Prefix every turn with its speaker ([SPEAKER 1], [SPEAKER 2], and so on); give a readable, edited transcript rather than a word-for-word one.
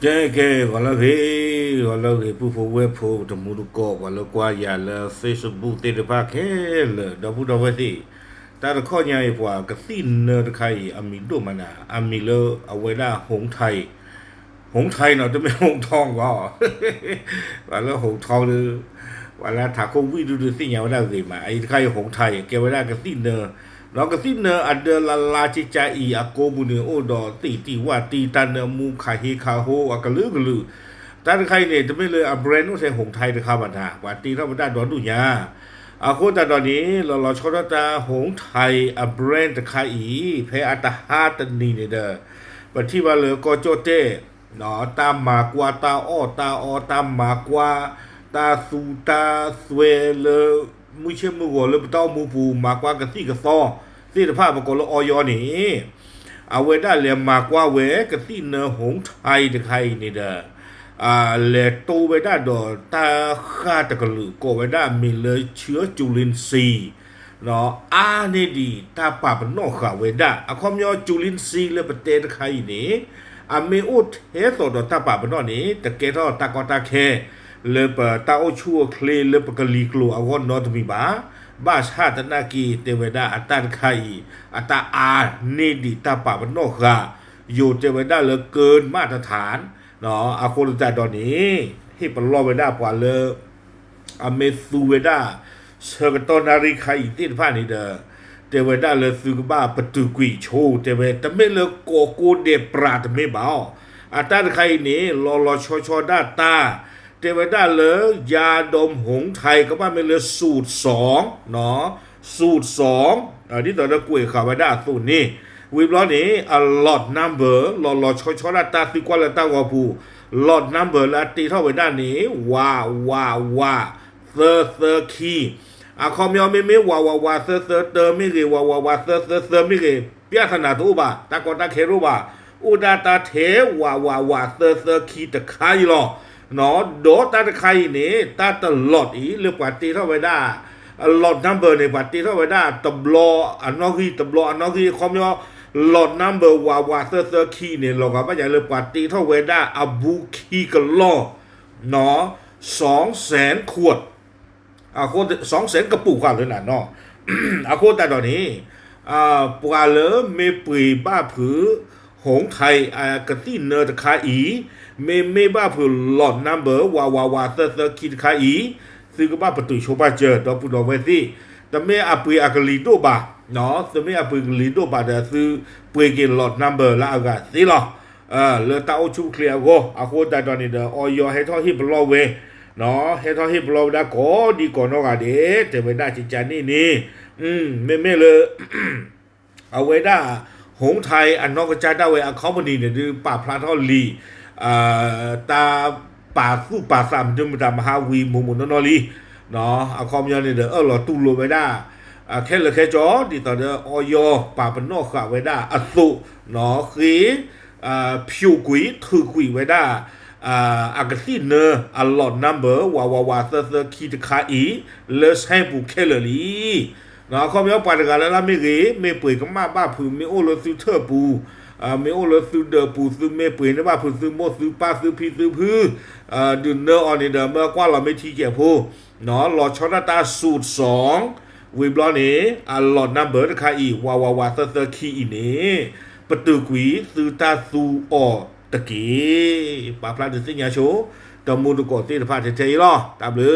[SPEAKER 1] que voilà que pour pouvoir pour de mundo ko voilà quoi il y a le Facebook de pas que le da bu da wati ta da kho nya yi bwa ka tin ne da kai ami do mana ami le awela hong thai 红ไทยเนาะจะไม่หงทองก็ว่าแล้วหงทองหรือว่าแล้วถ้าโควิดดูสิอย่างว่าได้สิมาไอ้ใครหงไทยเกี่ยวไว้ได้ก็สิ้นเนอเราก็สิ้นเนออันเดลาลาจิจาอีอาโกบุเนโอดอตีว่าตีตันเนมูคาฮิคาโฮอากะลือกะลือแต่ใครเนี่ยจะไม่เลยอันแบรนด์ต้องใช้หงไทยนะครับบัดนะว่าตีเท่าบัดได้ดอนดุญาอาโคแต่ตอนนี้เราชอบตาหงไทยอันแบรนด์ตะไคอีเพออัตฮาตันนี่เนี่ยเด้อบัดที่ว่าเลยก็โจเต้ nó ta mà qua ta o ta mà qua ta su ta suy lơ mũi chân mũi gò lơ tao mũi phù mà qua cái so cáiภาพมันก็ละออยนี่เอาไว้ได้เลยมาว่าเวกับที่เนื้อหงไทยจะใครนี่เด้อเลยตัวไว้ได้ดอตาข้าตะกลือก็ไว้ได้มีเลยเชื้อจุลินทรีย์เนาะนี่ดีตาป่าเป็นนอกข่าวไว้ได้ความย่อจุลินทรีย์เลยประเทศใครนี่มีอุดเฮสดตาป่าเป็นนอนี้แต่เกตตากอตาเคเลยเปิดตาโอชัวเคลเลยปกลีกลัวเอาวนนอตมีบ้าชาตินากีเทวดาอัตันไข่อัตานี่ดีตาป่าเป็นนอกข่าอยู่เทวดาเลยเกินมาตรฐานเนาะอาโคลจ่าตอนนี้ให้ปลอเวดากว่าเลยเมซูเวดาเชกตอนาริไข่ที่ผ่านนี่เด้อเทวดาเลยซื้อบ้าประตูกุยโชเทวดาไม่เลยโกโกเดปราดไม่เบาอัตราใครนี่รอชอด้าตาเทวดาเลยยาดมหงไทยก็ว่าไม่เลยสูตรสองเนาะสูตรสองที่ตอนนั้นกุยข่าวด้าสูตรนี่วิบล้อนี้lot number รอชอด้าตาสิกว่าละตาวผูlot number ละตีเท่าไว้ด้านนี้ว่าเซอร์คีคอมยอมไม่ว่าเซอร์เตอร์ไม่เกว่าเซอร์ไม่เกพิจารณาตัวบ่าตากอตาเครูบ่าอุดาตาเทว่าเซอร์คีตะไคร้หรอเนาะโดตาตะไคร้นี่ตาตลอดอีเรื่องปฏิเท่าไว้ได้ลอดนัมเบอร์ในปฏิเท่าไว้ได้ตบลออันนอกีคอมยอลอดนัมเบอร์ว่าเซอร์คีเนี่ยเราก็ไม่ใช่เรื่องปฏิเท่าไว้ได้อบูคีกันลอเนาะ200,000 ขวดโคตร200,000 กระปุกความเลยนะเนาะโคตรแต่ตอนนี้ปลาเลอไม่ปีบ้าผือหงไทยกระตี้เนอร์ตะคาอีไม่บ้าผือหลอดนัมเบอร์ว่าเซอร์คิดคาอีซึ่งก็บ้าประตูโชบาเจอตัวปุ่นเอาไว้สิแต่ไม่ปีกลีโดบาเนาะแต่ไม่ปีกลีโดบาแต่ซื้อปีกินหลอดนัมเบอร์ละกันสิหรอเลอตาโอชูเคลียร์ก็โคตรแต่ตอนนี้เด้อออยให้ท่อฮิบลอเวเนาะให้ท่อฮิบลอได้ก็ดีก่อนเนาะกันเด้แต่ไม่ได้จิตใจนี่ไม่เลยเอาไว้ได้หงไทยอันนอกกระจายได้ไว้อันคอมพานีเนี่ยคือป่าพลาทอลีตาป่าสู้ป่าสามจนมาทำมหาวีมุนนอลีเนาะอันคอมยันเนี่ยเราตู้รวมไว้ได้แค่เลยแค่จอดีต่อเด้อออยป่าเป็นนอกขาไว้ได้อสุเนาะคือผิวกุยถือกุยไว้ได้อากาศเนอลอดนัมเบอร์ว่าเซอร์คีตคาอีเลสให้บุเคเลลีเนาะเขาไม่เอาไปกันแล้วไม่เปิดก็มาบ้าผืนไม่โอ้รถซื้อเทอร์ปูไม่โอ้รถซื้อเดอร์ปูซื้อไม่เปิดนะบ้าผืนซื้อโมซื้อป้าซื้อพีซื้อพื้นดูเนอร์ออนเดอร์เมื่อกว่าเราไม่ทีเกี่ยวพูเนาะหลอดช็อตตาสูตร2วิบล้อนี้หลอดนัมเบอร์ตะคาอีว่าเซอร์คีอีนี่ประตูกุยซื้อตาซูออตะกี้ปาพลาดสิญญาโชตมุนก่อนที่จะพาเฉยๆหรอตามหรือ